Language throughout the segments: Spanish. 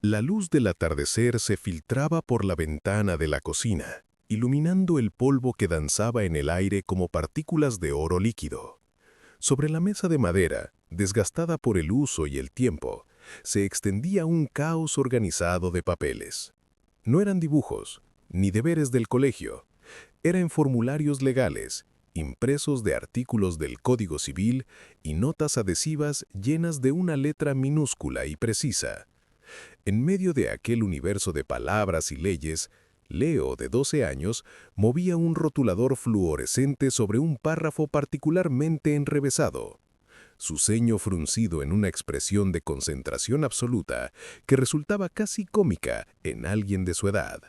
La luz del atardecer se filtraba por la ventana de la cocina, iluminando el polvo que danzaba en el aire como partículas de oro líquido. Sobre la mesa de madera, desgastada por el uso y el tiempo, se extendía un caos organizado de papeles. No eran dibujos, ni deberes del colegio, eran formularios legales, impresos de artículos del Código Civil y notas adhesivas llenas de una letra minúscula y precisa. En medio de aquel universo de palabras y leyes, Leo, de 12 años, movía un rotulador fluorescente sobre un párrafo particularmente enrevesado. Su ceño fruncido en una expresión de concentración absoluta que resultaba casi cómica en alguien de su edad.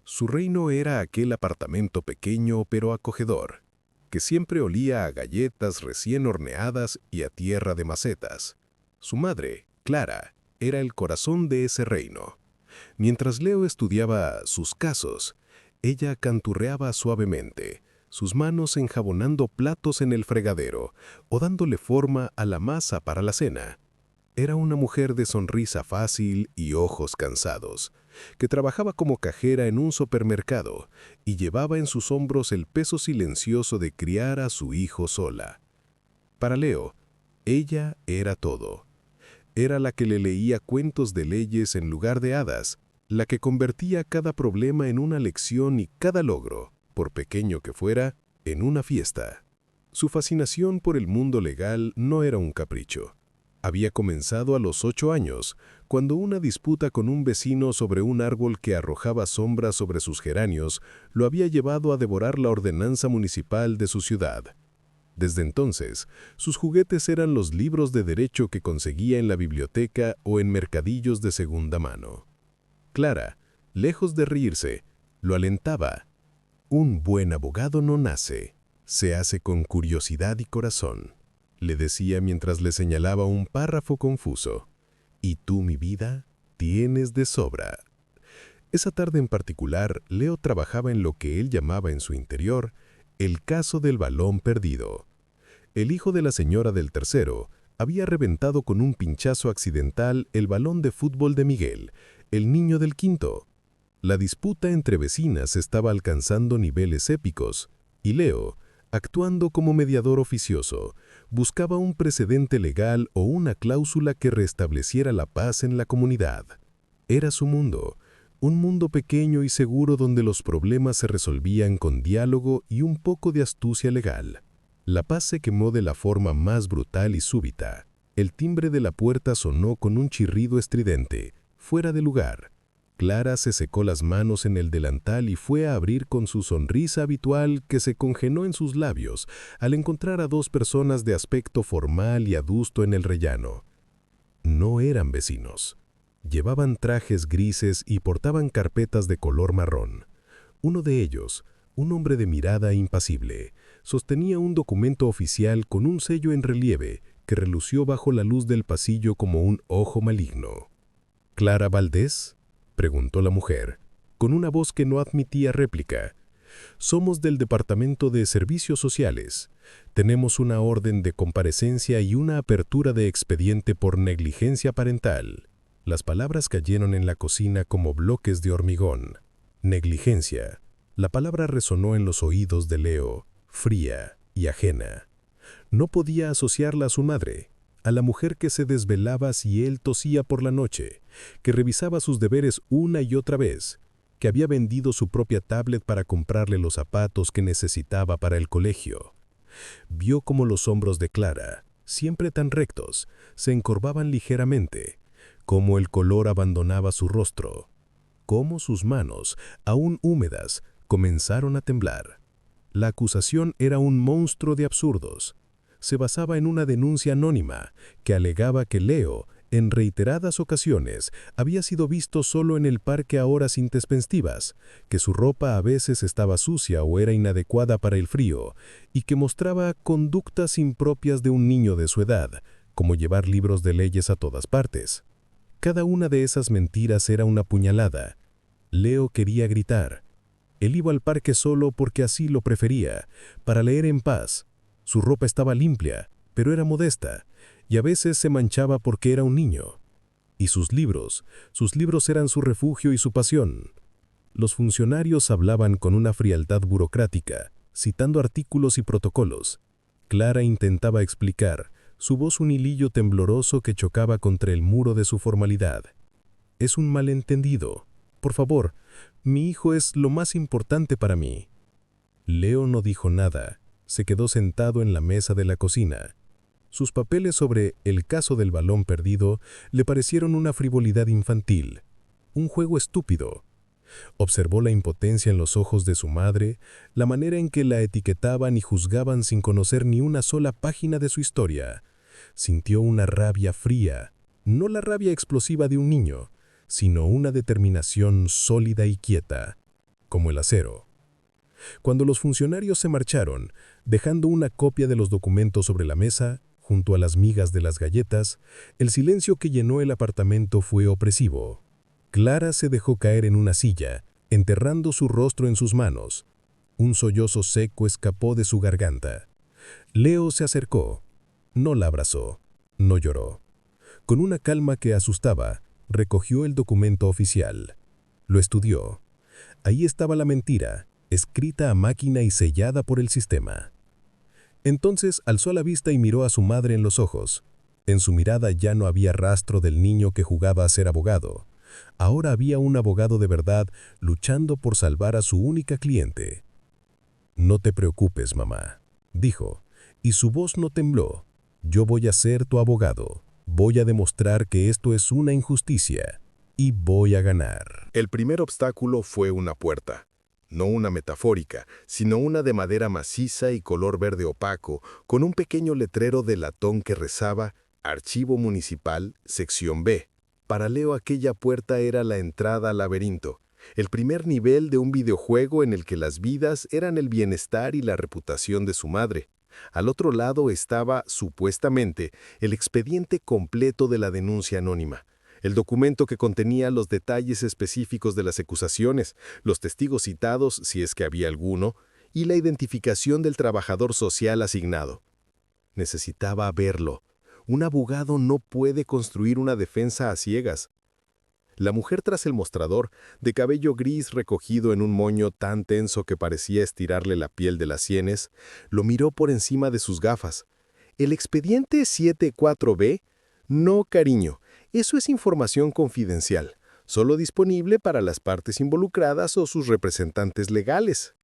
Su reino era aquel apartamento pequeño pero acogedor, que siempre olía a galletas recién horneadas y a tierra de macetas. Su madre, Clara, era el corazón de ese reino. Mientras Leo estudiaba sus casos, ella canturreaba suavemente, sus manos enjabonando platos en el fregadero o dándole forma a la masa para la cena. Era una mujer de sonrisa fácil y ojos cansados, que trabajaba como cajera en un supermercado y llevaba en sus hombros el peso silencioso de criar a su hijo sola. Para Leo, ella era todo. Era la que le leía cuentos de leyes en lugar de hadas, la que convertía cada problema en una lección y cada logro, por pequeño que fuera, en una fiesta. Su fascinación por el mundo legal no era un capricho. Había comenzado a los 8 años, cuando una disputa con un vecino sobre un árbol que arrojaba sombras sobre sus geranios lo había llevado a devorar la ordenanza municipal de su ciudad. Desde entonces, sus juguetes eran los libros de derecho que conseguía en la biblioteca o en mercadillos de segunda mano. Clara, lejos de reírse, lo alentaba. Un buen abogado no nace, se hace con curiosidad y corazón, le decía mientras le señalaba un párrafo confuso. Y tú, mi vida, tienes de sobra. Esa tarde en particular, Leo trabajaba en lo que él llamaba en su interior el caso del balón perdido. El hijo de la señora del tercero había reventado con un pinchazo accidental el balón de fútbol de Miguel, el niño del quinto. La disputa entre vecinas estaba alcanzando niveles épicos, y Leo, actuando como mediador oficioso, buscaba un precedente legal o una cláusula que restableciera la paz en la comunidad. Era su mundo, un mundo pequeño y seguro donde los problemas se resolvían con diálogo y un poco de astucia legal. La paz se quemó de la forma más brutal y súbita. El timbre de la puerta sonó con un chirrido estridente, fuera de lugar. Clara se secó las manos en el delantal y fue a abrir con su sonrisa habitual que se congeló en sus labios al encontrar a dos personas de aspecto formal y adusto en el rellano. No eran vecinos. Llevaban trajes grises y portaban carpetas de color marrón. Uno de ellos, un hombre de mirada impasible, sostenía un documento oficial con un sello en relieve que relució bajo la luz del pasillo como un ojo maligno. ¿Clara Valdés?, preguntó la mujer, con una voz que no admitía réplica. Somos del Departamento de Servicios Sociales. Tenemos una orden de comparecencia y una apertura de expediente por negligencia parental. Las palabras cayeron en la cocina como bloques de hormigón. Negligencia. La palabra resonó en los oídos de Leo, fría y ajena. No podía asociarla a su madre, a la mujer que se desvelaba si él tosía por la noche, que revisaba sus deberes una y otra vez, que había vendido su propia tablet para comprarle los zapatos que necesitaba para el colegio. Vio cómo los hombros de Clara, siempre tan rectos, se encorvaban ligeramente, cómo el color abandonaba su rostro, cómo sus manos, aún húmedas, comenzaron a temblar. La acusación era un monstruo de absurdos. Se basaba en una denuncia anónima que alegaba que Leo, en reiteradas ocasiones, había sido visto solo en el parque a horas intempestivas, que su ropa a veces estaba sucia o era inadecuada para el frío, y que mostraba conductas impropias de un niño de su edad, como llevar libros de leyes a todas partes. Cada una de esas mentiras era una puñalada. Leo quería gritar. Él iba al parque solo porque así lo prefería, para leer en paz. Su ropa estaba limpia, pero era modesta, y a veces se manchaba porque era un niño. Y sus libros eran su refugio y su pasión. Los funcionarios hablaban con una frialdad burocrática, citando artículos y protocolos. Clara intentaba explicar, su voz un hilillo tembloroso que chocaba contra el muro de su formalidad. Es un malentendido. Por favor, mi hijo es lo más importante para mí. Leo no dijo nada. Se quedó sentado en la mesa de la cocina. Sus papeles sobre el caso del balón perdido le parecieron una frivolidad infantil, un juego estúpido. Observó la impotencia en los ojos de su madre, la manera en que la etiquetaban y juzgaban sin conocer ni una sola página de su historia. Sintió una rabia fría, no la rabia explosiva de un niño, sino una determinación sólida y quieta, como el acero. Cuando los funcionarios se marcharon, dejando una copia de los documentos sobre la mesa, junto a las migas de las galletas, el silencio que llenó el apartamento fue opresivo. Clara se dejó caer en una silla, enterrando su rostro en sus manos. Un sollozo seco escapó de su garganta. Leo se acercó. No la abrazó. No lloró. Con una calma que asustaba, recogió el documento oficial. Lo estudió. Ahí estaba la mentira, escrita a máquina y sellada por el sistema. Entonces alzó la vista y miró a su madre en los ojos. En su mirada ya no había rastro del niño que jugaba a ser abogado. Ahora había un abogado de verdad luchando por salvar a su única cliente. «No te preocupes, mamá», dijo, y su voz no tembló. «Yo voy a ser tu abogado. Voy a demostrar que esto es una injusticia. Y voy a ganar». El primer obstáculo fue una puerta. No una metafórica, sino una de madera maciza y color verde opaco, con un pequeño letrero de latón que rezaba «Archivo Municipal, Sección B». Para Leo aquella puerta era la entrada al laberinto, el primer nivel de un videojuego en el que las vidas eran el bienestar y la reputación de su madre. Al otro lado estaba, supuestamente, el expediente completo de la denuncia anónima. El documento que contenía los detalles específicos de las acusaciones, los testigos citados, si es que había alguno, y la identificación del trabajador social asignado. Necesitaba verlo. Un abogado no puede construir una defensa a ciegas. La mujer tras el mostrador, de cabello gris recogido en un moño tan tenso que parecía estirarle la piel de las sienes, lo miró por encima de sus gafas. ¿El expediente 74B? No, cariño. Eso es información confidencial, solo disponible para las partes involucradas o sus representantes legales.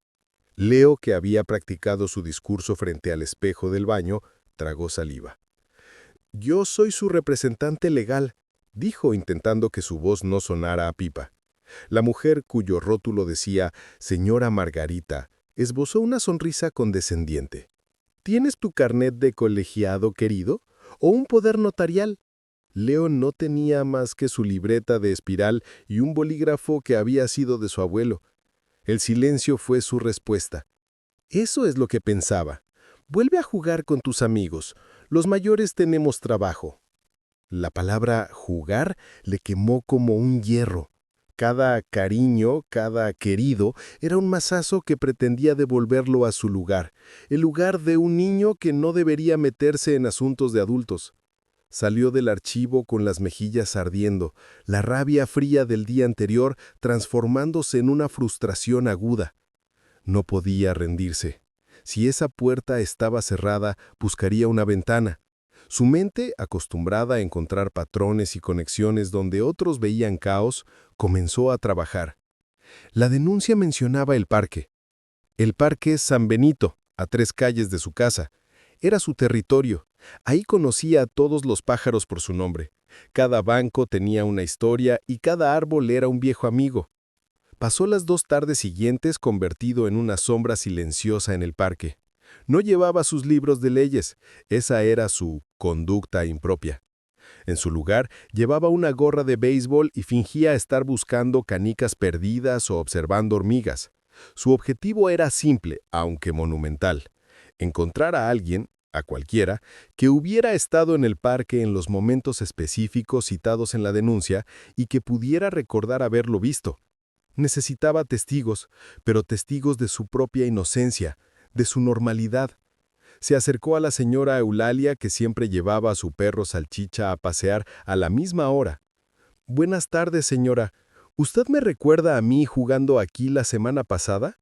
Leo, que había practicado su discurso frente al espejo del baño, tragó saliva. «Yo soy su representante legal», dijo intentando que su voz no sonara a pipa. La mujer, cuyo rótulo decía «Señora Margarita», esbozó una sonrisa condescendiente. «¿Tienes tu carnet de colegiado, querido? ¿O un poder notarial?» Leo no tenía más que su libreta de espiral y un bolígrafo que había sido de su abuelo. El silencio fue su respuesta. «Eso es lo que pensaba. Vuelve a jugar con tus amigos. Los mayores tenemos trabajo». La palabra «jugar» le quemó como un hierro. Cada cariño, cada querido, era un mazazo que pretendía devolverlo a su lugar, el lugar de un niño que no debería meterse en asuntos de adultos. Salió del archivo con las mejillas ardiendo, la rabia fría del día anterior transformándose en una frustración aguda. No podía rendirse. Si esa puerta estaba cerrada, buscaría una ventana. Su mente, acostumbrada a encontrar patrones y conexiones donde otros veían caos, comenzó a trabajar. La denuncia mencionaba el parque. El parque San Benito, a 3 calles de su casa. Era su territorio. Ahí conocía a todos los pájaros por su nombre. Cada banco tenía una historia y cada árbol era un viejo amigo. Pasó las 2 tardes siguientes convertido en una sombra silenciosa en el parque. No llevaba sus libros de leyes, esa era su conducta impropia. En su lugar, llevaba una gorra de béisbol y fingía estar buscando canicas perdidas o observando hormigas. Su objetivo era simple, aunque monumental: encontrar a alguien, a cualquiera, que hubiera estado en el parque en los momentos específicos citados en la denuncia y que pudiera recordar haberlo visto. Necesitaba testigos, pero testigos de su propia inocencia, de su normalidad. Se acercó a la señora Eulalia, que siempre llevaba a su perro Salchicha a pasear a la misma hora. Buenas tardes, señora. ¿Usted me recuerda a mí jugando aquí la semana pasada?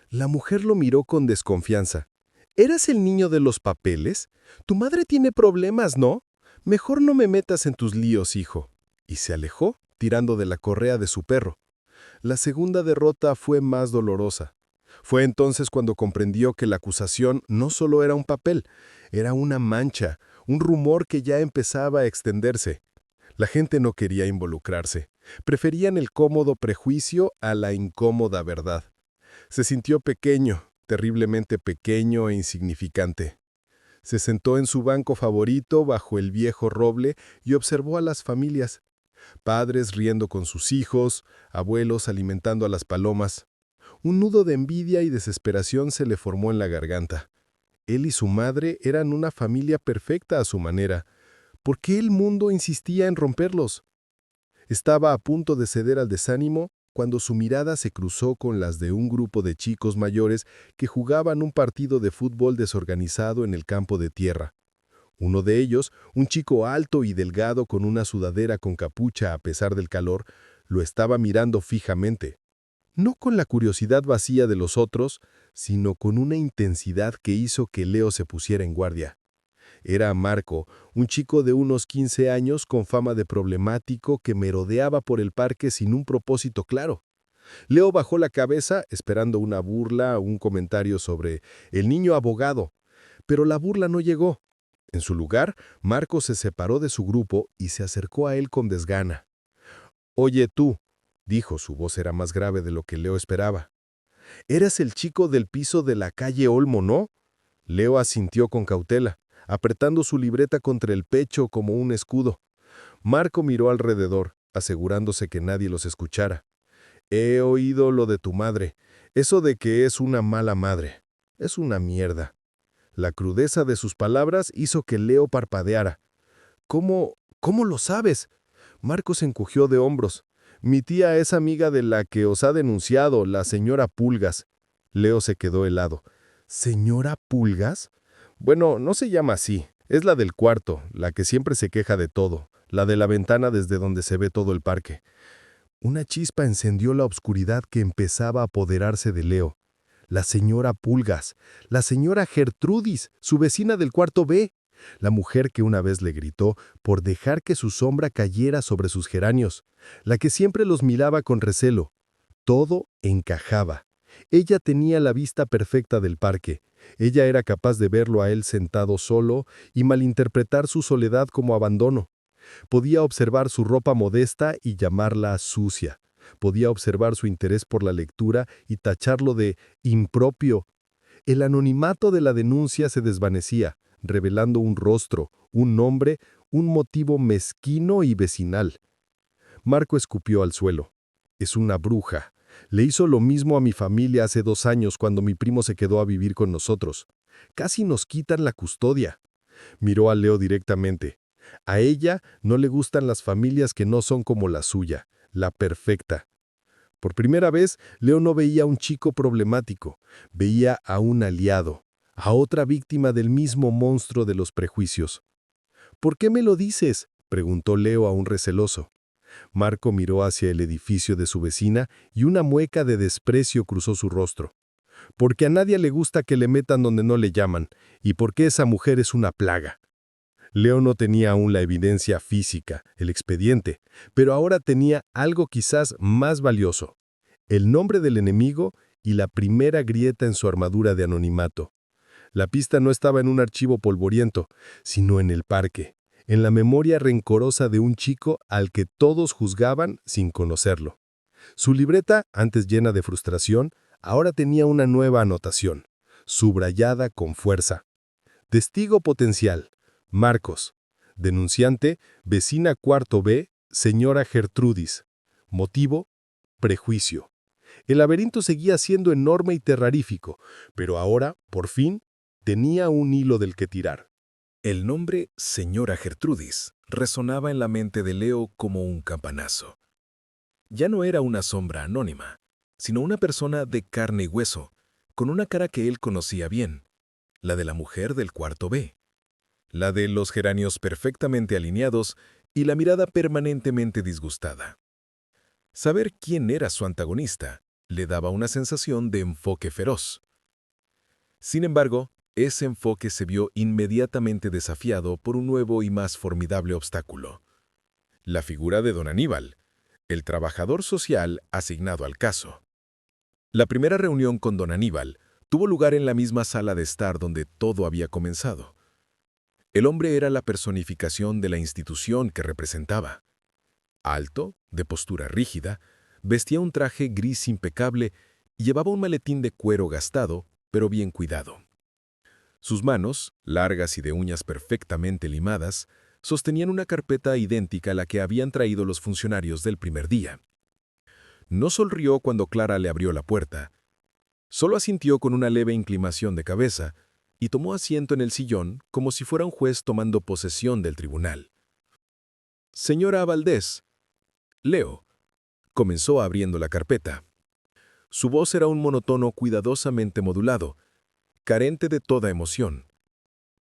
La mujer lo miró con desconfianza. ¿Eras el niño de los papeles? Tu madre tiene problemas, ¿no? Mejor no me metas en tus líos, hijo. Y se alejó, tirando de la correa de su perro. La segunda derrota fue más dolorosa. Fue entonces cuando comprendió que la acusación no solo era un papel, era una mancha, un rumor que ya empezaba a extenderse. La gente no quería involucrarse. Preferían el cómodo prejuicio a la incómoda verdad. Se sintió pequeño, terriblemente pequeño e insignificante. Se sentó en su banco favorito bajo el viejo roble y observó a las familias. Padres riendo con sus hijos, abuelos alimentando a las palomas. Un nudo de envidia y desesperación se le formó en la garganta. Él y su madre eran una familia perfecta a su manera. ¿Por qué el mundo insistía en romperlos? Estaba a punto de ceder al desánimo cuando su mirada se cruzó con las de un grupo de chicos mayores que jugaban un partido de fútbol desorganizado en el campo de tierra. Uno de ellos, un chico alto y delgado con una sudadera con capucha a pesar del calor, lo estaba mirando fijamente. No con la curiosidad vacía de los otros, sino con una intensidad que hizo que Leo se pusiera en guardia. Era Marco, un chico de unos 15 años con fama de problemático que merodeaba por el parque sin un propósito claro. Leo bajó la cabeza esperando una burla o un comentario sobre el niño abogado, pero la burla no llegó. En su lugar, Marco se separó de su grupo y se acercó a él con desgana. «Oye tú», dijo, su voz era más grave de lo que Leo esperaba. «Eras el chico del piso de la calle Olmo, ¿no?». Leo asintió con cautela, apretando su libreta contra el pecho como un escudo. Marco miró alrededor, asegurándose que nadie los escuchara. «He oído lo de tu madre. Eso de que es una mala madre. Es una mierda». La crudeza de sus palabras hizo que Leo parpadeara. ¿Cómo lo sabes? Marco se encogió de hombros. Mi tía es amiga de la que os ha denunciado, la señora Pulgas. Leo se quedó helado. ¿Señora Pulgas? Bueno, no se llama así. Es la del cuarto, la que siempre se queja de todo, la de la ventana desde donde se ve todo el parque. Una chispa encendió la oscuridad que empezaba a apoderarse de Leo. La señora Pulgas, la señora Gertrudis, su vecina del cuarto B, la mujer que una vez le gritó por dejar que su sombra cayera sobre sus geranios, la que siempre los miraba con recelo. Todo encajaba. Ella tenía la vista perfecta del parque. Ella era capaz de verlo a él sentado solo y malinterpretar su soledad como abandono. Podía observar su ropa modesta y llamarla sucia. Podía observar su interés por la lectura y tacharlo de impropio. El anonimato de la denuncia se desvanecía, revelando un rostro, un nombre, un motivo mezquino y vecinal. Marco escupió al suelo. Es una bruja. Le hizo lo mismo a mi familia hace 2 años cuando mi primo se quedó a vivir con nosotros. Casi nos quitan la custodia. Miró a Leo directamente. A ella no le gustan las familias que no son como la suya, la perfecta. Por primera vez, Leo no veía a un chico problemático, veía a un aliado, a otra víctima del mismo monstruo de los prejuicios. ¿Por qué me lo dices?, preguntó Leo a un receloso. Marco miró hacia el edificio de su vecina y una mueca de desprecio cruzó su rostro. Porque a nadie le gusta que le metan donde no le llaman, y porque esa mujer es una plaga. Leo no tenía aún la evidencia física, el expediente, pero ahora tenía algo quizás más valioso: el nombre del enemigo y la primera grieta en su armadura de anonimato. La pista no estaba en un archivo polvoriento, sino en el parque, en la memoria rencorosa de un chico al que todos juzgaban sin conocerlo. Su libreta, antes llena de frustración, ahora tenía una nueva anotación, subrayada con fuerza. Testigo potencial: Marcos. Denunciante: vecina cuarto B, señora Gertrudis. Motivo: prejuicio. El laberinto seguía siendo enorme y terrorífico, pero ahora, por fin, tenía un hilo del que tirar. El nombre señora Gertrudis resonaba en la mente de Leo como un campanazo. Ya no era una sombra anónima, sino una persona de carne y hueso, con una cara que él conocía bien, la de la mujer del cuarto B, la de los geranios perfectamente alineados y la mirada permanentemente disgustada. Saber quién era su antagonista le daba una sensación de enfoque feroz. Sin embargo, ese enfoque se vio inmediatamente desafiado por un nuevo y más formidable obstáculo: la figura de don Aníbal, el trabajador social asignado al caso. La primera reunión con don Aníbal tuvo lugar en la misma sala de estar donde todo había comenzado. El hombre era la personificación de la institución que representaba. Alto, de postura rígida, vestía un traje gris impecable y llevaba un maletín de cuero gastado, pero bien cuidado. Sus manos, largas y de uñas perfectamente limadas, sostenían una carpeta idéntica a la que habían traído los funcionarios del primer día. No sonrió cuando Clara le abrió la puerta. Solo asintió con una leve inclinación de cabeza y tomó asiento en el sillón como si fuera un juez tomando posesión del tribunal. «Señora Valdés», Leo comenzó abriendo la carpeta. Su voz era un monotono cuidadosamente modulado, carente de toda emoción.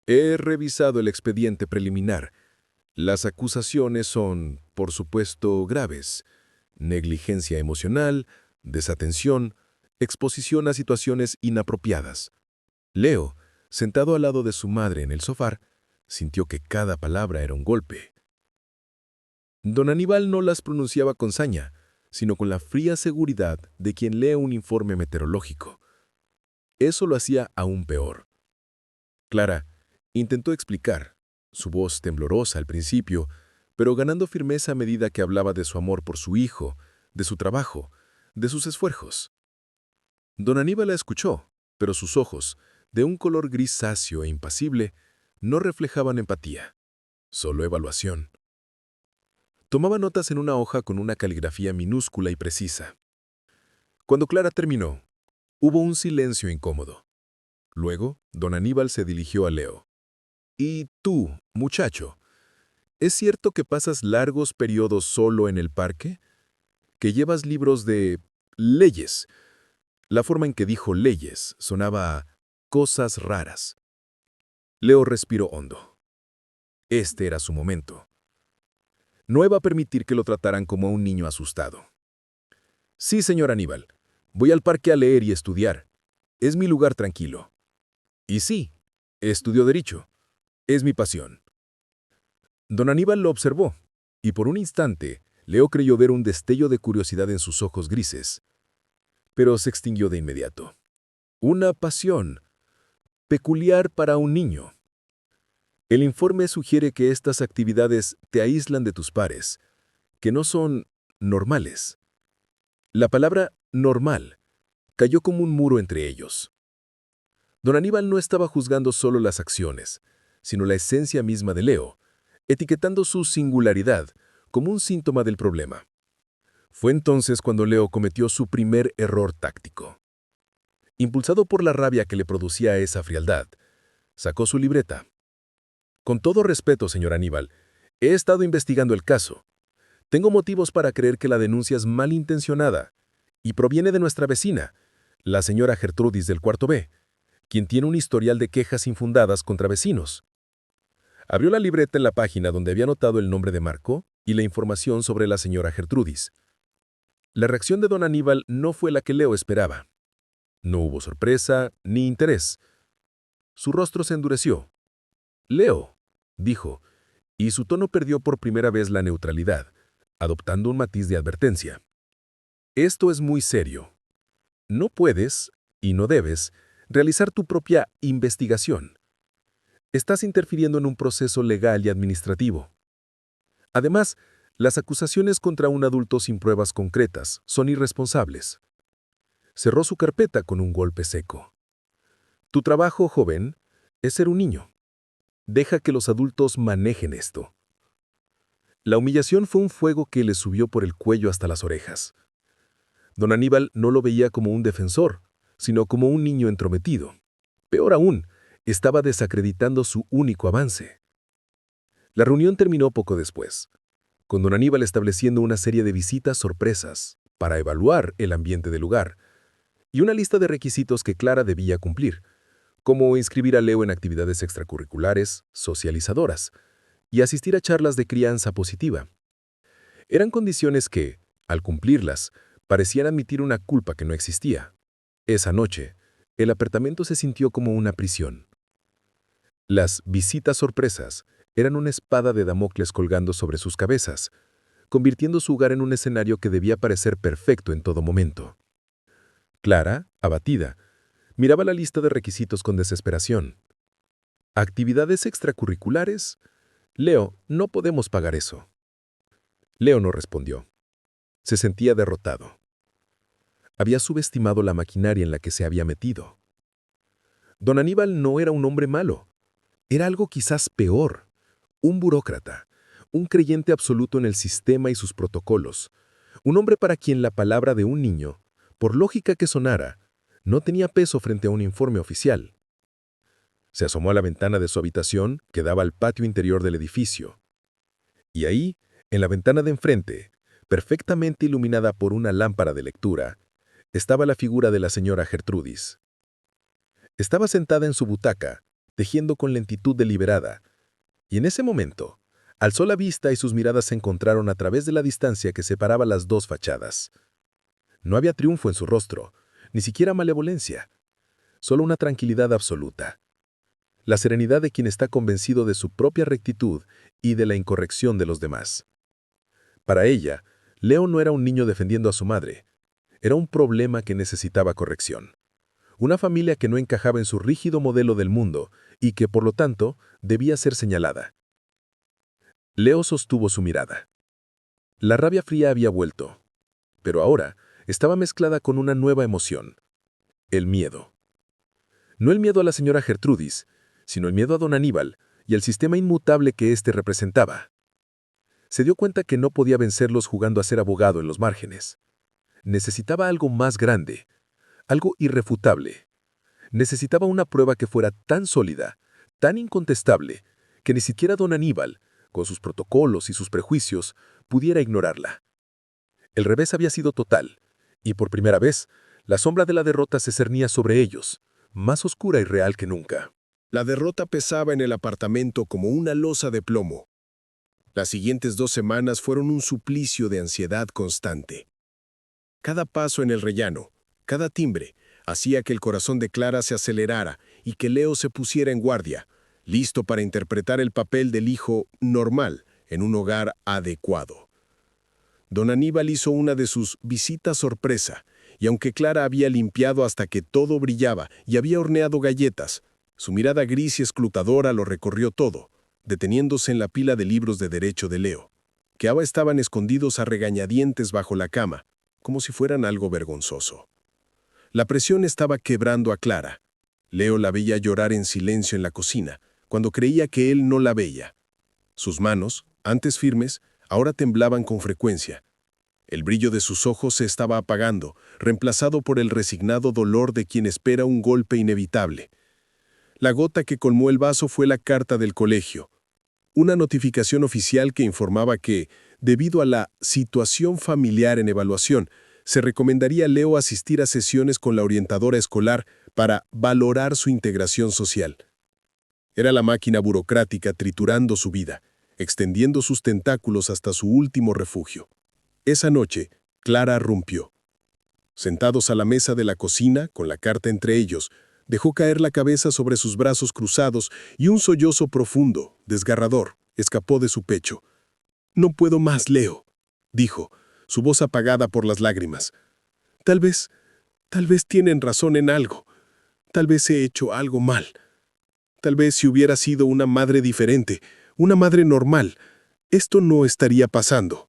«He revisado el expediente preliminar. Las acusaciones son, por supuesto, graves: negligencia emocional, desatención, exposición a situaciones inapropiadas». Leo, sentado al lado de su madre en el sofá, sintió que cada palabra era un golpe. Don Aníbal no las pronunciaba con saña, sino con la fría seguridad de quien lee un informe meteorológico. Eso lo hacía aún peor. Clara intentó explicar, su voz temblorosa al principio, pero ganando firmeza a medida que hablaba de su amor por su hijo, de su trabajo, de sus esfuerzos. Don Aníbal la escuchó, pero sus ojos, de un color grisáceo e impasible, no reflejaban empatía, solo evaluación. Tomaba notas en una hoja con una caligrafía minúscula y precisa. Cuando Clara terminó, hubo un silencio incómodo. Luego, don Aníbal se dirigió a Leo. «¿Y tú, muchacho, es cierto que pasas largos periodos solo en el parque? ¿Que llevas libros de leyes?» La forma en que dijo leyes sonaba a cosas raras. Leo respiró hondo. Este era su momento. No iba a permitir que lo trataran como a un niño asustado. «Sí, señor Aníbal, voy al parque a leer y estudiar. Es mi lugar tranquilo. Y sí, estudio Derecho. Es mi pasión». Don Aníbal lo observó, y por un instante Leo creyó ver un destello de curiosidad en sus ojos grises, pero se extinguió de inmediato. Una pasión peculiar para un niño. El informe sugiere que estas actividades te aíslan de tus pares, que no son normales. La palabra normal cayó como un muro entre ellos. Don Aníbal no estaba juzgando solo las acciones, sino la esencia misma de Leo, etiquetando su singularidad como un síntoma del problema. Fue entonces cuando Leo cometió su primer error táctico. Impulsado por la rabia que le producía esa frialdad, sacó su libreta. «Con todo respeto, señor Aníbal, he estado investigando el caso. Tengo motivos para creer que la denuncia es malintencionada y proviene de nuestra vecina, la señora Gertrudis del cuarto B, quien tiene un historial de quejas infundadas contra vecinos». Abrió la libreta en la página donde había anotado el nombre de Marco y la información sobre la señora Gertrudis. La reacción de don Aníbal no fue la que Leo esperaba. No hubo sorpresa ni interés. Su rostro se endureció. «Leo», dijo, y su tono perdió por primera vez la neutralidad, adoptando un matiz de advertencia. «Esto es muy serio. No puedes, y no debes, realizar tu propia investigación. Estás interfiriendo en un proceso legal y administrativo. Además, las acusaciones contra un adulto sin pruebas concretas son irresponsables». Cerró su carpeta con un golpe seco. «Tu trabajo, joven, es ser un niño. Deja que los adultos manejen esto». La humillación fue un fuego que le subió por el cuello hasta las orejas. Don Aníbal no lo veía como un defensor, sino como un niño entrometido. Peor aún, estaba desacreditando su único avance. La reunión terminó poco después, con don Aníbal estableciendo una serie de visitas sorpresas para evaluar el ambiente del lugar y una lista de requisitos que Clara debía cumplir, como inscribir a Leo en actividades extracurriculares, socializadoras, y asistir a charlas de crianza positiva. Eran condiciones que, al cumplirlas, parecían admitir una culpa que no existía. Esa noche, el apartamento se sintió como una prisión. Las visitas sorpresas eran una espada de Damocles colgando sobre sus cabezas, convirtiendo su hogar en un escenario que debía parecer perfecto en todo momento. Clara, abatida, miraba la lista de requisitos con desesperación. ¿Actividades extracurriculares? Leo, no podemos pagar eso. Leo no respondió. Se sentía derrotado. Había subestimado la maquinaria en la que se había metido. Don Aníbal no era un hombre malo. Era algo quizás peor. Un burócrata, un creyente absoluto en el sistema y sus protocolos. Un hombre para quien la palabra de un niño, por lógica que sonara, no tenía peso frente a un informe oficial. Se asomó a la ventana de su habitación que daba al patio interior del edificio. Y ahí, en la ventana de enfrente, perfectamente iluminada por una lámpara de lectura, estaba la figura de la señora Gertrudis. Estaba sentada en su butaca, tejiendo con lentitud deliberada, y en ese momento, alzó la vista y sus miradas se encontraron a través de la distancia que separaba las dos fachadas. No había triunfo en su rostro, ni siquiera malevolencia, solo una tranquilidad absoluta. La serenidad de quien está convencido de su propia rectitud y de la incorrección de los demás. Para ella, Leo no era un niño defendiendo a su madre, era un problema que necesitaba corrección. Una familia que no encajaba en su rígido modelo del mundo y que, por lo tanto, debía ser señalada. Leo sostuvo su mirada. La rabia fría había vuelto, pero ahora estaba mezclada con una nueva emoción, el miedo. No el miedo a la señora Gertrudis, sino el miedo a don Aníbal y el sistema inmutable que éste representaba. Se dio cuenta que no podía vencerlos jugando a ser abogado en los márgenes. Necesitaba algo más grande, algo irrefutable. Necesitaba una prueba que fuera tan sólida, tan incontestable, que ni siquiera don Aníbal, con sus protocolos y sus prejuicios, pudiera ignorarla. El revés había sido total, y por primera vez, la sombra de la derrota se cernía sobre ellos, más oscura y real que nunca. La derrota pesaba en el apartamento como una losa de plomo. Las siguientes 2 semanas fueron un suplicio de ansiedad constante. Cada paso en el rellano, cada timbre, hacía que el corazón de Clara se acelerara y que Leo se pusiera en guardia, listo para interpretar el papel del hijo normal en un hogar adecuado. Don Aníbal hizo una de sus visitas sorpresa, y aunque Clara había limpiado hasta que todo brillaba y había horneado galletas, su mirada gris y escrutadora lo recorrió todo, deteniéndose en la pila de libros de derecho de Leo, que ahora estaban escondidos a regañadientes bajo la cama, como si fueran algo vergonzoso. La presión estaba quebrando a Clara. Leo la veía llorar en silencio en la cocina, cuando creía que él no la veía. Sus manos, antes firmes, ahora temblaban con frecuencia. El brillo de sus ojos se estaba apagando, reemplazado por el resignado dolor de quien espera un golpe inevitable. La gota que colmó el vaso fue la carta del colegio. Una notificación oficial que informaba que, debido a la situación familiar en evaluación, se recomendaría a Leo asistir a sesiones con la orientadora escolar para valorar su integración social. Era la máquina burocrática triturando su vida, extendiendo sus tentáculos hasta su último refugio. Esa noche, Clara rompió. Sentados a la mesa de la cocina, con la carta entre ellos, dejó caer la cabeza sobre sus brazos cruzados y un sollozo profundo, desgarrador, escapó de su pecho. «No puedo más, Leo», dijo, su voz apagada por las lágrimas. Tal vez tienen razón en algo. Tal vez he hecho algo mal. Tal vez si hubiera sido una madre diferente, una madre normal, esto no estaría pasando».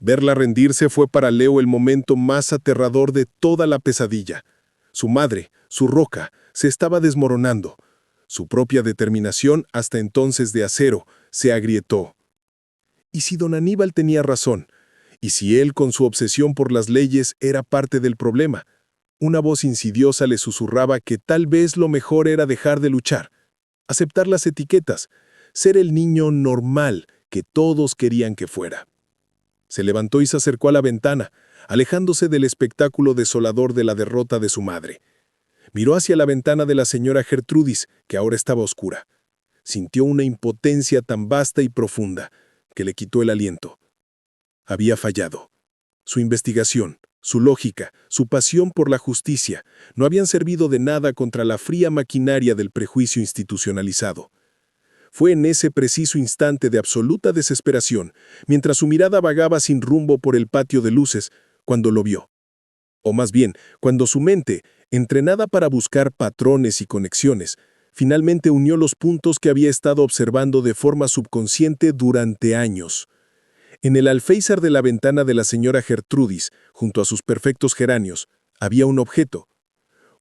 Verla rendirse fue para Leo el momento más aterrador de toda la pesadilla. Su madre, su roca, se estaba desmoronando. Su propia determinación, hasta entonces de acero, se agrietó. ¿Y si don Aníbal tenía razón? ¿Y si él, con su obsesión por las leyes, era parte del problema? Una voz insidiosa le susurraba que tal vez lo mejor era dejar de luchar, aceptar las etiquetas, ser el niño normal que todos querían que fuera. Se levantó y se acercó a la ventana, alejándose del espectáculo desolador de la derrota de su madre. Miró hacia la ventana de la señora Gertrudis, que ahora estaba oscura. sintió una impotencia tan vasta y profunda que le quitó el aliento. Había fallado. Su investigación, su lógica, su pasión por la justicia no habían servido de nada contra la fría maquinaria del prejuicio institucionalizado. Fue en ese preciso instante de absoluta desesperación, mientras su mirada vagaba sin rumbo por el patio de luces, cuando lo vio. O más bien, cuando su mente, entrenada para buscar patrones y conexiones, finalmente unió los puntos que había estado observando de forma subconsciente durante años. En el alféizar de la ventana de la señora Gertrudis, junto a sus perfectos geranios, había un objeto,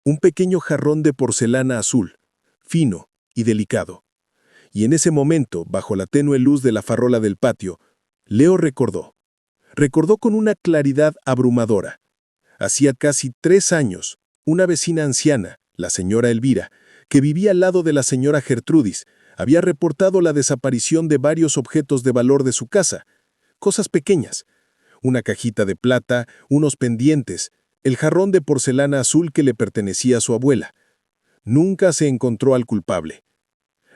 un pequeño jarrón de porcelana azul, fino y delicado. Y en ese momento, bajo la tenue luz de la farola del patio, Leo recordó con una claridad abrumadora. Hacía casi 3 años, una vecina anciana, la señora Elvira, que vivía al lado de la señora Gertrudis, había reportado la desaparición de varios objetos de valor de su casa, cosas pequeñas, una cajita de plata, unos pendientes, el jarrón de porcelana azul que le pertenecía a su abuela. Nunca se encontró al culpable.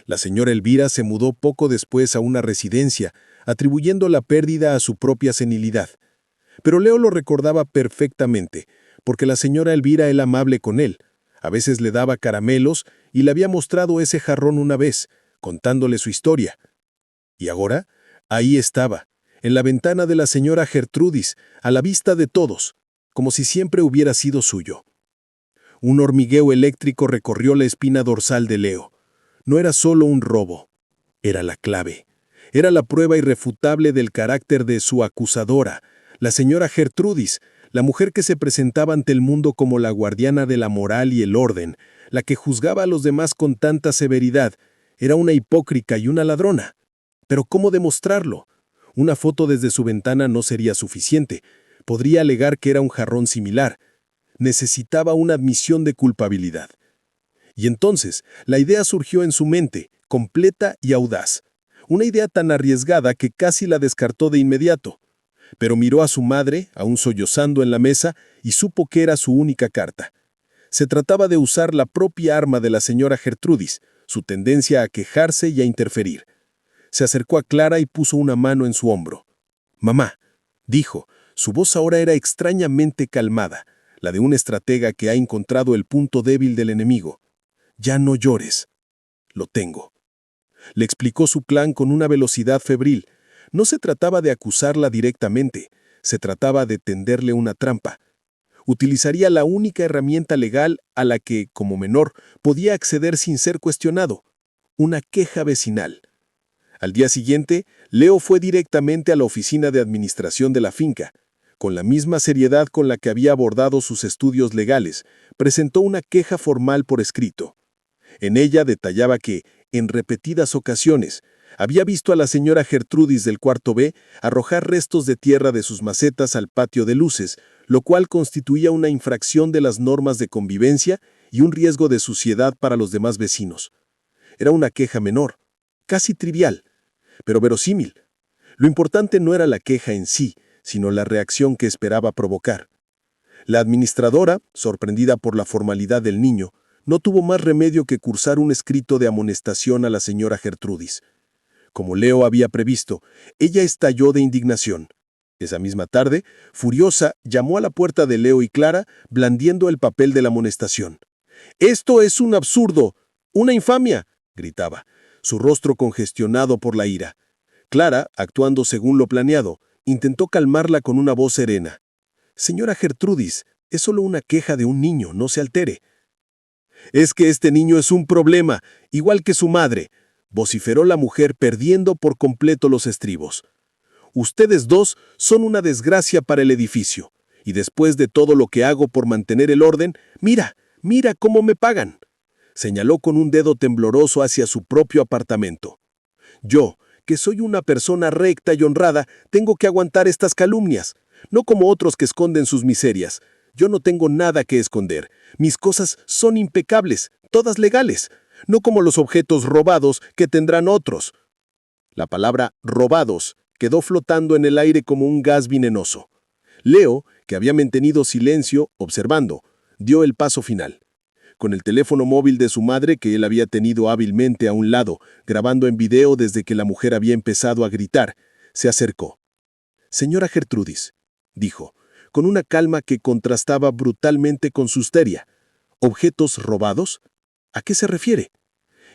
La señora Elvira se mudó poco después a una residencia, atribuyendo la pérdida a su propia senilidad. Pero Leo lo recordaba perfectamente, porque la señora Elvira era amable con él. A veces le daba caramelos y le había mostrado ese jarrón una vez, contándole su historia. Y ahora, ahí estaba, en la ventana de la señora Gertrudis, a la vista de todos, como si siempre hubiera sido suyo. Un hormigueo eléctrico recorrió la espina dorsal de Leo. No era solo un robo, era la clave. Era la prueba irrefutable del carácter de su acusadora, la señora Gertrudis, la mujer que se presentaba ante el mundo como la guardiana de la moral y el orden, la que juzgaba a los demás con tanta severidad. Era una hipócrita y una ladrona. Pero ¿cómo demostrarlo? Una foto desde su ventana no sería suficiente. Podría alegar que era un jarrón similar. Necesitaba una admisión de culpabilidad. Y entonces, la idea surgió en su mente, completa y audaz. Una idea tan arriesgada que casi la descartó de inmediato. Pero miró a su madre, aún sollozando en la mesa, y supo que era su única carta. Se trataba de usar la propia arma de la señora Gertrudis, su tendencia a quejarse y a interferir. Se acercó a Clara y puso una mano en su hombro. «Mamá», dijo, su voz ahora era extrañamente calmada, la de un estratega que ha encontrado el punto débil del enemigo. «Ya no llores. Lo tengo». Le explicó su plan con una velocidad febril. No se trataba de acusarla directamente, se trataba de tenderle una trampa. Utilizaría la única herramienta legal a la que, como menor, podía acceder sin ser cuestionado, una queja vecinal. Al día siguiente, Leo fue directamente a la oficina de administración de la finca. Con la misma seriedad con la que había abordado sus estudios legales, presentó una queja formal por escrito. En ella detallaba que, en repetidas ocasiones, había visto a la señora Gertrudis del cuarto B arrojar restos de tierra de sus macetas al patio de luces, lo cual constituía una infracción de las normas de convivencia y un riesgo de suciedad para los demás vecinos. Era una queja menor, casi trivial, pero verosímil. Lo importante no era la queja en sí, sino la reacción que esperaba provocar. La administradora, sorprendida por la formalidad del niño, no tuvo más remedio que cursar un escrito de amonestación a la señora Gertrudis. Como Leo había previsto, ella estalló de indignación. Esa misma tarde, furiosa, llamó a la puerta de Leo y Clara, blandiendo el papel de la amonestación. «¡Esto es un absurdo! ¡Una infamia!», gritaba, su rostro congestionado por la ira. Clara, actuando según lo planeado, intentó calmarla con una voz serena. «Señora Gertrudis, es solo una queja de un niño, no se altere». «Es que este niño es un problema, igual que su madre», vociferó la mujer perdiendo por completo los estribos. «Ustedes dos son una desgracia para el edificio, y después de todo lo que hago por mantener el orden, mira cómo me pagan». Señaló con un dedo tembloroso hacia su propio apartamento. «Yo, que soy una persona recta y honrada, tengo que aguantar estas calumnias, no como otros que esconden sus miserias. Yo no tengo nada que esconder. Mis cosas son impecables, todas legales, no como los objetos robados que tendrán otros». La palabra «robados» quedó flotando en el aire como un gas venenoso. Leo, que había mantenido silencio, observando, dio el paso final. con el teléfono móvil de su madre que él había tenido hábilmente a un lado, grabando en video desde que la mujer había empezado a gritar, se acercó. «Señora Gertrudis», dijo, con una calma que contrastaba brutalmente con su histeria. «¿Objetos robados? ¿A qué se refiere?»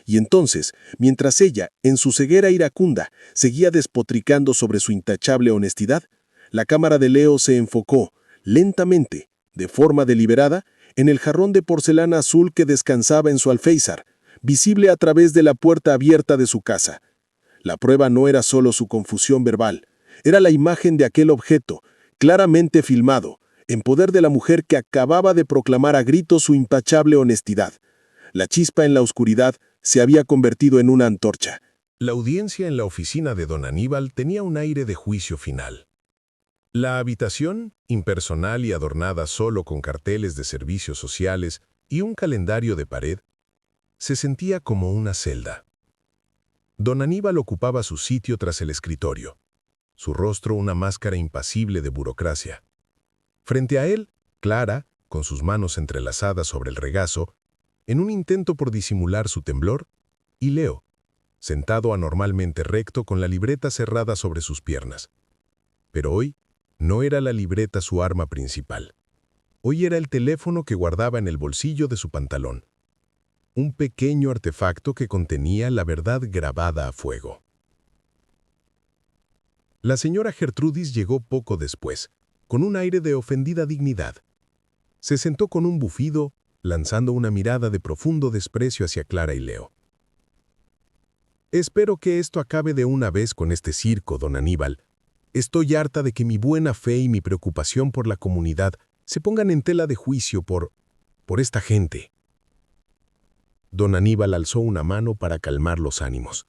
Y entonces, mientras ella, en su ceguera iracunda, seguía despotricando sobre su intachable honestidad, la cámara de Leo se enfocó, lentamente, de forma deliberada, en el jarrón de porcelana azul que descansaba en su alféizar, visible a través de la puerta abierta de su casa. La prueba no era solo su confusión verbal, era la imagen de aquel objeto, claramente filmado, en poder de la mujer que acababa de proclamar a gritos su intachable honestidad. La chispa en la oscuridad se había convertido en una antorcha. La audiencia en la oficina de don Aníbal tenía un aire de juicio final. La habitación, impersonal y adornada solo con carteles de servicios sociales y un calendario de pared, se sentía como una celda. Don Aníbal ocupaba su sitio tras el escritorio, su rostro una máscara impasible de burocracia. Frente a él, Clara, con sus manos entrelazadas sobre el regazo, en un intento por disimular su temblor, y Leo, sentado anormalmente recto con la libreta cerrada sobre sus piernas. Pero hoy no era la libreta su arma principal. Hoy era el teléfono que guardaba en el bolsillo de su pantalón. Un pequeño artefacto que contenía la verdad grabada a fuego. La señora Gertrudis llegó poco después, con un aire de ofendida dignidad. Se sentó con un bufido, lanzando una mirada de profundo desprecio hacia Clara y Leo. «Espero que esto acabe de una vez con este circo, don Aníbal. Estoy harta de que mi buena fe y mi preocupación por la comunidad se pongan en tela de juicio por esta gente». Don Aníbal alzó una mano para calmar los ánimos.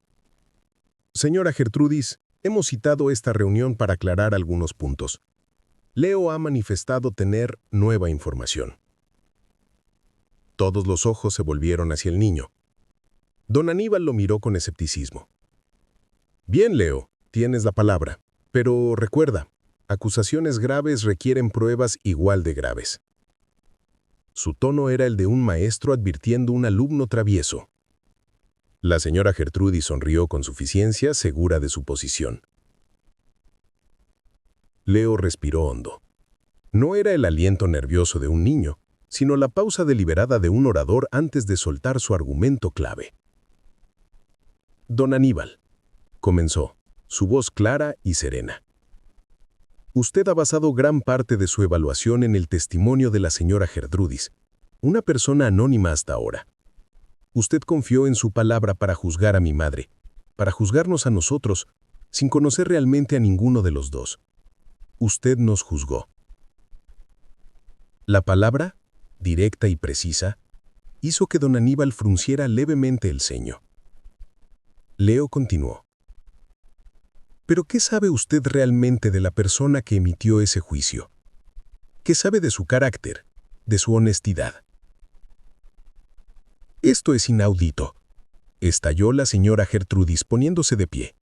«Señora Gertrudis, hemos citado esta reunión para aclarar algunos puntos. Leo ha manifestado tener nueva información». Todos los ojos se volvieron hacia el niño. Don Aníbal lo miró con escepticismo. «Bien, Leo, tienes la palabra. Pero recuerda, acusaciones graves requieren pruebas igual de graves». Su tono era el de un maestro advirtiendo a un alumno travieso. La señora Gertrudis sonrió con suficiencia, segura de su posición. Leo respiró hondo. No era el aliento nervioso de un niño, sino la pausa deliberada de un orador antes de soltar su argumento clave. «Don Aníbal», comenzó, su voz clara y serena. «Usted ha basado gran parte de su evaluación en el testimonio de la señora Gertrudis, una persona anónima hasta ahora. Usted confió en su palabra para juzgar a mi madre, para juzgarnos a nosotros, sin conocer realmente a ninguno de los dos. Usted nos juzgó». La palabra, directa y precisa, hizo que don Aníbal frunciera levemente el ceño. Leo continuó. «¿Pero qué sabe usted realmente de la persona que emitió ese juicio? ¿Qué sabe de su carácter, de su honestidad?» «Esto es inaudito», estalló la señora Gertrudis poniéndose de pie.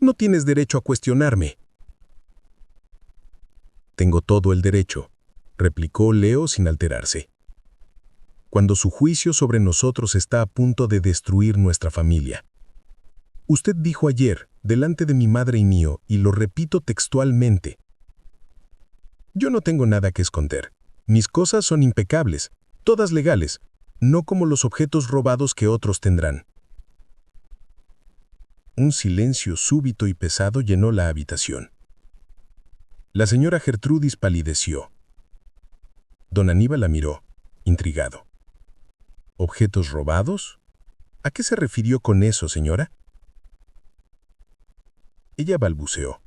«No tienes derecho a cuestionarme». «Tengo todo el derecho», replicó Leo sin alterarse. «Cuando su juicio sobre nosotros está a punto de destruir nuestra familia. Usted dijo ayer, delante de mi madre y mío, y lo repito textualmente: yo no tengo nada que esconder. Mis cosas son impecables, todas legales, no como los objetos robados que otros tendrán». Un silencio súbito y pesado llenó la habitación. La señora Gertrudis palideció. Don Aníbal la miró, intrigado. «¿Objetos robados? ¿A qué se refirió con eso, señora?» Ella balbuceó.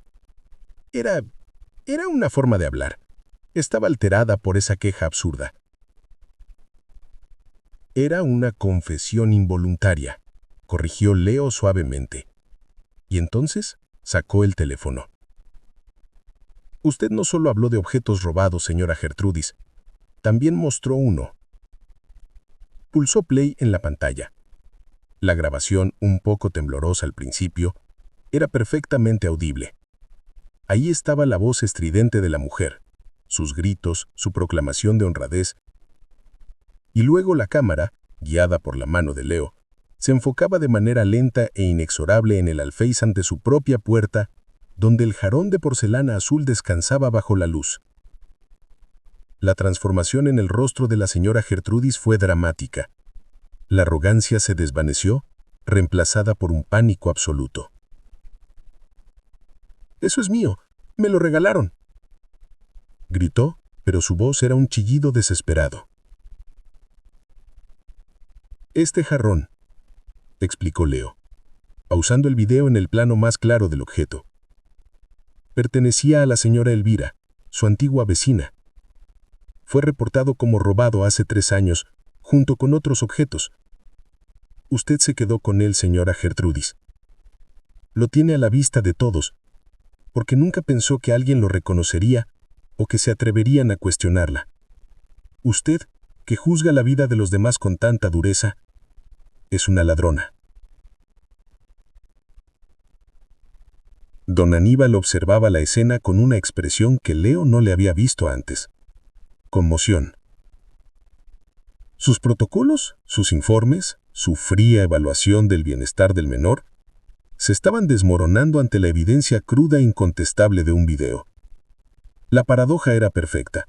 Era una forma de hablar. Estaba alterada por esa queja absurda. «Era una confesión involuntaria», corrigió Leo suavemente. Y entonces sacó el teléfono. «Usted no solo habló de objetos robados, señora Gertrudis, también mostró uno». Pulsó play en la pantalla. La grabación, un poco temblorosa al principio, era perfectamente audible. Ahí estaba la voz estridente de la mujer, sus gritos, su proclamación de honradez. Y luego la cámara, guiada por la mano de Leo, se enfocaba de manera lenta e inexorable en el alféizar de su propia puerta, donde el jarrón de porcelana azul descansaba bajo la luz. La transformación en el rostro de la señora Gertrudis fue dramática. La arrogancia se desvaneció, reemplazada por un pánico absoluto. «¡Eso es mío! ¡Me lo regalaron!», gritó, pero su voz era un chillido desesperado. «Este jarrón», explicó Leo, pausando el video en el plano más claro del objeto, «pertenecía a la señora Elvira, su antigua vecina. Fue reportado como robado hace 3 años, junto con otros objetos. Usted se quedó con él, señora Gertrudis. Lo tiene a la vista de todos, porque nunca pensó que alguien lo reconocería o que se atreverían a cuestionarla. Usted, que juzga la vida de los demás con tanta dureza, es una ladrona». Don Aníbal observaba la escena con una expresión que Leo no le había visto antes. Conmoción. Sus protocolos, sus informes, su fría evaluación del bienestar del menor, se estaban desmoronando ante la evidencia cruda e incontestable de un video. La paradoja era perfecta.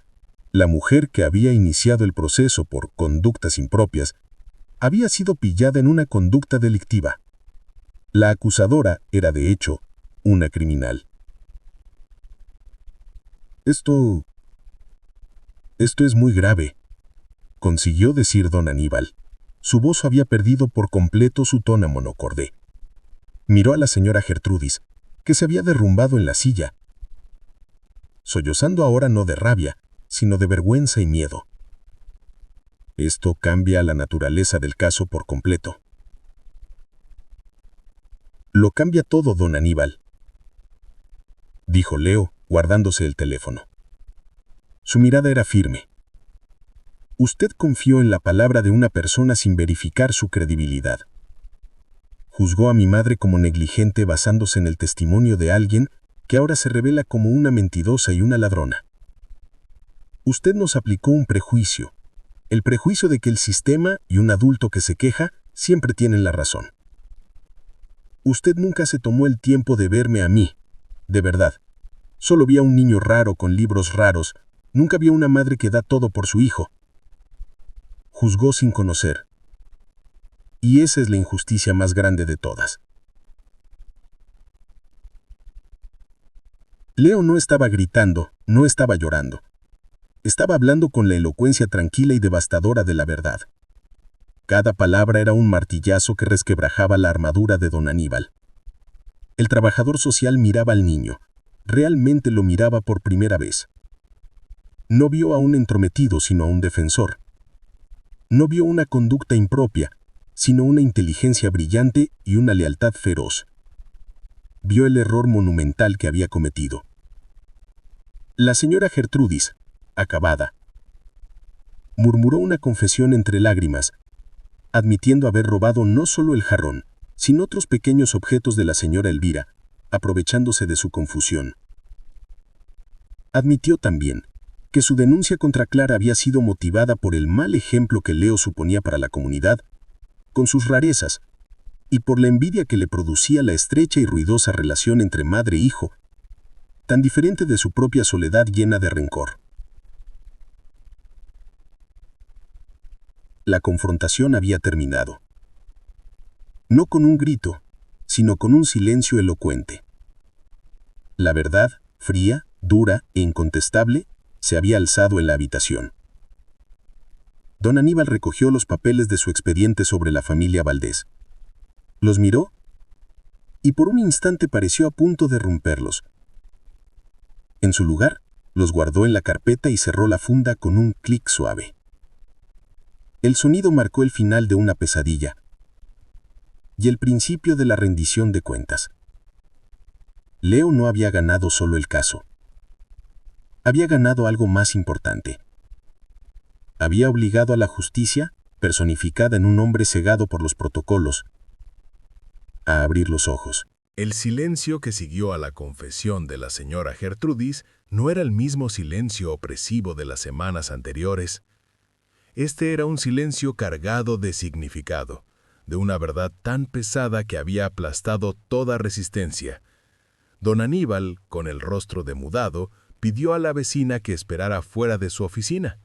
La mujer que había iniciado el proceso por conductas impropias había sido pillada en una conducta delictiva. La acusadora era, de hecho, una criminal. Esto es muy grave», consiguió decir don Aníbal. Su voz había perdido por completo su tono monocorde. Miró a la señora Gertrudis, que se había derrumbado en la silla, sollozando ahora no de rabia, sino de vergüenza y miedo. Esto cambia la naturaleza del caso por completo. «Lo cambia todo, don Aníbal», dijo Leo, guardándose el teléfono. Su mirada era firme. «Usted confió en la palabra de una persona sin verificar su credibilidad. Juzgó a mi madre como negligente basándose en el testimonio de alguien que ahora se revela como una mentirosa y una ladrona. Usted nos aplicó un prejuicio, el prejuicio de que el sistema y un adulto que se queja siempre tienen la razón. Usted nunca se tomó el tiempo de verme a mí, de verdad. Solo vi a un niño raro con libros raros, nunca vio una madre que da todo por su hijo. Juzgó sin conocer. Y esa es la injusticia más grande de todas». Leo no estaba gritando, no estaba llorando. Estaba hablando con la elocuencia tranquila y devastadora de la verdad. Cada palabra era un martillazo que resquebrajaba la armadura de don Aníbal. El trabajador social miraba al niño. Realmente lo miraba por primera vez. No vio a un entrometido, sino a un defensor. No vio una conducta impropia, sino una inteligencia brillante y una lealtad feroz. Vio el error monumental que había cometido. La señora Gertrudis, acabada, murmuró una confesión entre lágrimas, admitiendo haber robado no solo el jarrón, sino otros pequeños objetos de la señora Elvira, aprovechándose de su confusión. Admitió también que su denuncia contra Clara había sido motivada por el mal ejemplo que Leo suponía para la comunidad, con sus rarezas, y por la envidia que le producía la estrecha y ruidosa relación entre madre e hijo, tan diferente de su propia soledad llena de rencor. La confrontación había terminado. No con un grito, sino con un silencio elocuente. La verdad, fría, dura e incontestable, se había alzado en la habitación. Don Aníbal recogió los papeles de su expediente sobre la familia Valdés. Los miró y por un instante pareció a punto de romperlos. En su lugar, los guardó en la carpeta y cerró la funda con un clic suave. El sonido marcó el final de una pesadilla y el principio de la rendición de cuentas. Leo no había ganado solo el caso. Había ganado algo más importante. Había obligado a la justicia, personificada en un hombre cegado por los protocolos, a abrir los ojos. El silencio que siguió a la confesión de la señora Gertrudis no era el mismo silencio opresivo de las semanas anteriores. Este era un silencio cargado de significado, de una verdad tan pesada que había aplastado toda resistencia. Don Aníbal, con el rostro demudado, pidió a la vecina que esperara fuera de su oficina.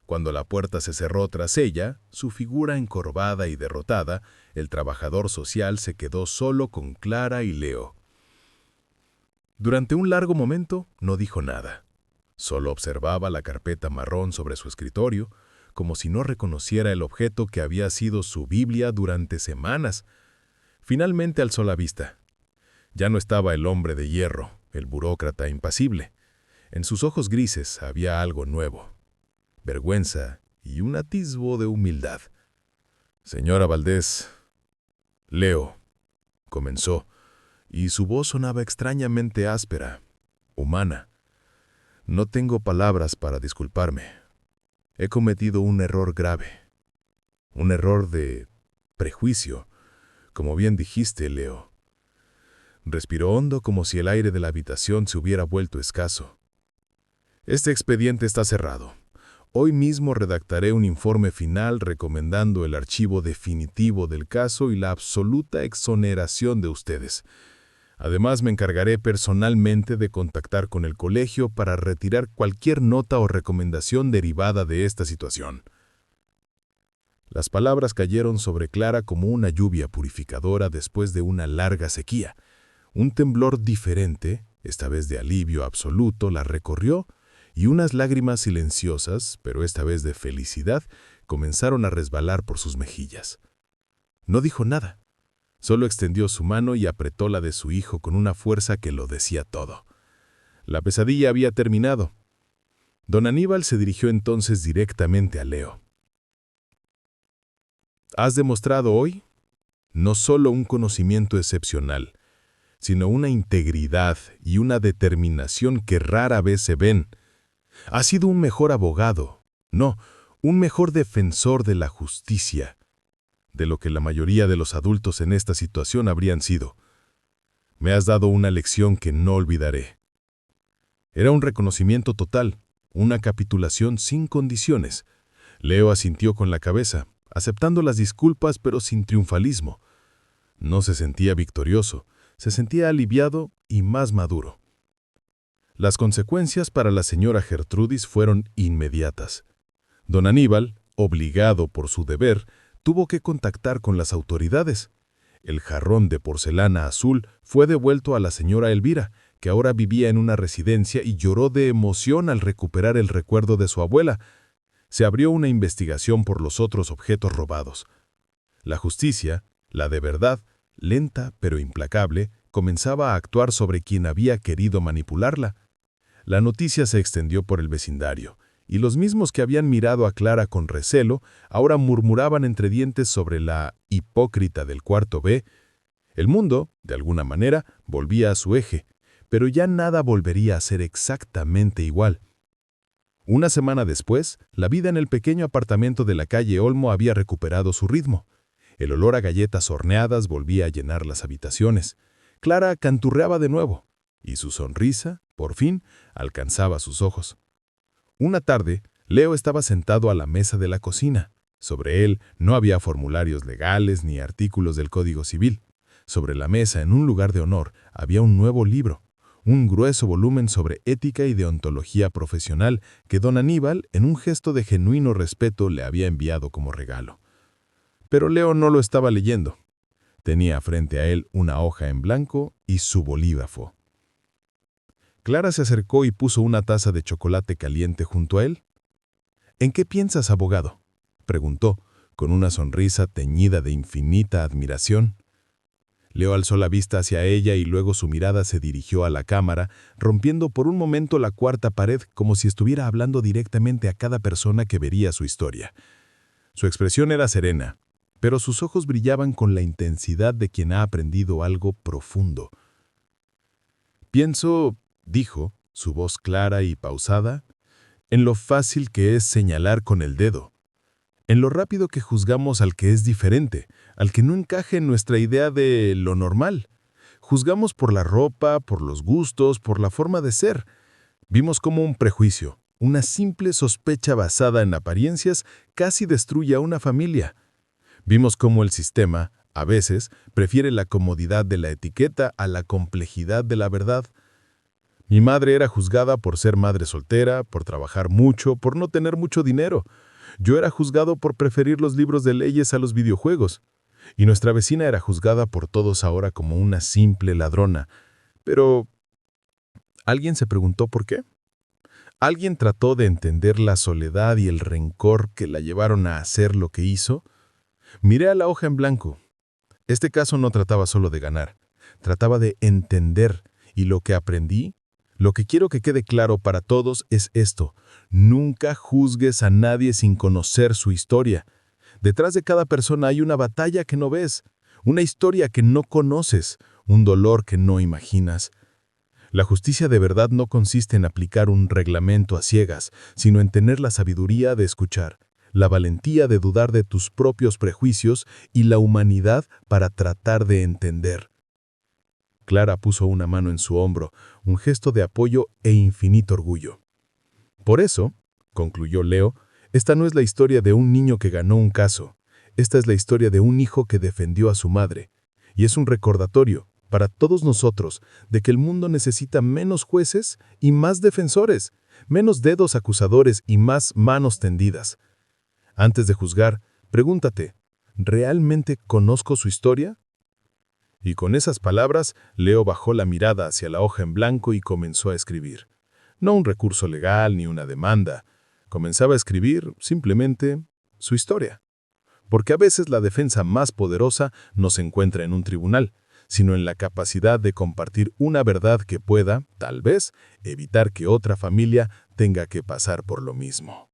Cuando la puerta se cerró tras ella, su figura encorvada y derrotada, el trabajador social se quedó solo con Clara y Leo. Durante un largo momento no dijo nada. Solo observaba la carpeta marrón sobre su escritorio, como si no reconociera el objeto que había sido su Biblia durante semanas. Finalmente alzó la vista. Ya no estaba el hombre de hierro, el burócrata impasible. En sus ojos grises había algo nuevo. Vergüenza y un atisbo de humildad. «Señora Valdés, Leo», comenzó, y su voz sonaba extrañamente áspera, humana. «No tengo palabras para disculparme. He cometido un error grave. Un error de prejuicio, como bien dijiste, Leo». Respiró hondo como si el aire de la habitación se hubiera vuelto escaso. «Este expediente está cerrado. Hoy mismo redactaré un informe final recomendando el archivo definitivo del caso y la absoluta exoneración de ustedes. Además, me encargaré personalmente de contactar con el colegio para retirar cualquier nota o recomendación derivada de esta situación». Las palabras cayeron sobre Clara como una lluvia purificadora después de una larga sequía. Un temblor diferente, esta vez de alivio absoluto, la recorrió, y unas lágrimas silenciosas, pero esta vez de felicidad, comenzaron a resbalar por sus mejillas. No dijo nada. Solo extendió su mano y apretó la de su hijo con una fuerza que lo decía todo. La pesadilla había terminado. Don Aníbal se dirigió entonces directamente a Leo. «Has demostrado hoy no solo un conocimiento excepcional, sino una integridad y una determinación que rara vez se ven. Has sido un mejor abogado, no, un mejor defensor de la justicia, de lo que la mayoría de los adultos en esta situación habrían sido. Me has dado una lección que no olvidaré». Era un reconocimiento total, una capitulación sin condiciones. Leo asintió con la cabeza, aceptando las disculpas pero sin triunfalismo. No se sentía victorioso, se sentía aliviado y más maduro. Las consecuencias para la señora Gertrudis fueron inmediatas. Don Aníbal, obligado por su deber, tuvo que contactar con las autoridades. El jarrón de porcelana azul fue devuelto a la señora Elvira, que ahora vivía en una residencia y lloró de emoción al recuperar el recuerdo de su abuela. Se abrió una investigación por los otros objetos robados. La justicia, la de verdad, lenta pero implacable, comenzaba a actuar sobre quien había querido manipularla. La noticia se extendió por el vecindario, y los mismos que habían mirado a Clara con recelo ahora murmuraban entre dientes sobre la hipócrita del cuarto B. El mundo, de alguna manera, volvía a su eje, pero ya nada volvería a ser exactamente igual. Una semana después, la vida en el pequeño apartamento de la calle Olmo había recuperado su ritmo. El olor a galletas horneadas volvía a llenar las habitaciones. Clara canturreaba de nuevo, y su sonrisa, por fin, alcanzaba sus ojos. Una tarde, Leo estaba sentado a la mesa de la cocina. Sobre él no había formularios legales ni artículos del Código Civil. Sobre la mesa, en un lugar de honor, había un nuevo libro, un grueso volumen sobre ética y deontología profesional que don Aníbal, en un gesto de genuino respeto, le había enviado como regalo. Pero Leo no lo estaba leyendo. Tenía frente a él una hoja en blanco y su bolígrafo. Clara se acercó y puso una taza de chocolate caliente junto a él. «¿En qué piensas, abogado?», preguntó, con una sonrisa teñida de infinita admiración. Leo alzó la vista hacia ella y luego su mirada se dirigió a la cámara, rompiendo por un momento la cuarta pared como si estuviera hablando directamente a cada persona que vería su historia. Su expresión era serena, pero sus ojos brillaban con la intensidad de quien ha aprendido algo profundo. «Pienso», dijo, su voz clara y pausada, «en lo fácil que es señalar con el dedo, en lo rápido que juzgamos al que es diferente, al que no encaje en nuestra idea de lo normal. Juzgamos por la ropa, por los gustos, por la forma de ser. Vimos como un prejuicio, Una simple sospecha basada en apariencias casi destruye a una familia. Vimos cómo el sistema, a veces, prefiere la comodidad de la etiqueta a la complejidad de la verdad. Mi madre era juzgada por ser madre soltera, por trabajar mucho, por no tener mucho dinero. Yo era juzgado por preferir los libros de leyes a los videojuegos. Y nuestra vecina era juzgada por todos ahora como una simple ladrona. Pero, ¿alguien se preguntó por qué? ¿Alguien trató de entender la soledad y el rencor que la llevaron a hacer lo que hizo? Miré a la hoja en blanco. Este caso no trataba solo de ganar, trataba de entender, y lo que aprendí, lo que quiero que quede claro para todos es esto: nunca juzgues a nadie sin conocer su historia. Detrás de cada persona hay una batalla que no ves, una historia que no conoces, un dolor que no imaginas. La justicia de verdad no consiste en aplicar un reglamento a ciegas, sino en tener la sabiduría de escuchar, la valentía de dudar de tus propios prejuicios y la humanidad para tratar de entender. Clara puso una mano en su hombro, un gesto de apoyo e infinito orgullo. Por eso, concluyó Leo, esta no es la historia de un niño que ganó un caso. Esta es la historia de un hijo que defendió a su madre. Y es un recordatorio, para todos nosotros, de que el mundo necesita menos jueces y más defensores, menos dedos acusadores y más manos tendidas. Antes de juzgar, pregúntate, ¿realmente conozco su historia? Y con esas palabras, Leo bajó la mirada hacia la hoja en blanco y comenzó a escribir. No un recurso legal ni una demanda. Comenzaba a escribir, simplemente, su historia. Porque a veces la defensa más poderosa no se encuentra en un tribunal, sino en la capacidad de compartir una verdad que pueda, tal vez, evitar que otra familia tenga que pasar por lo mismo.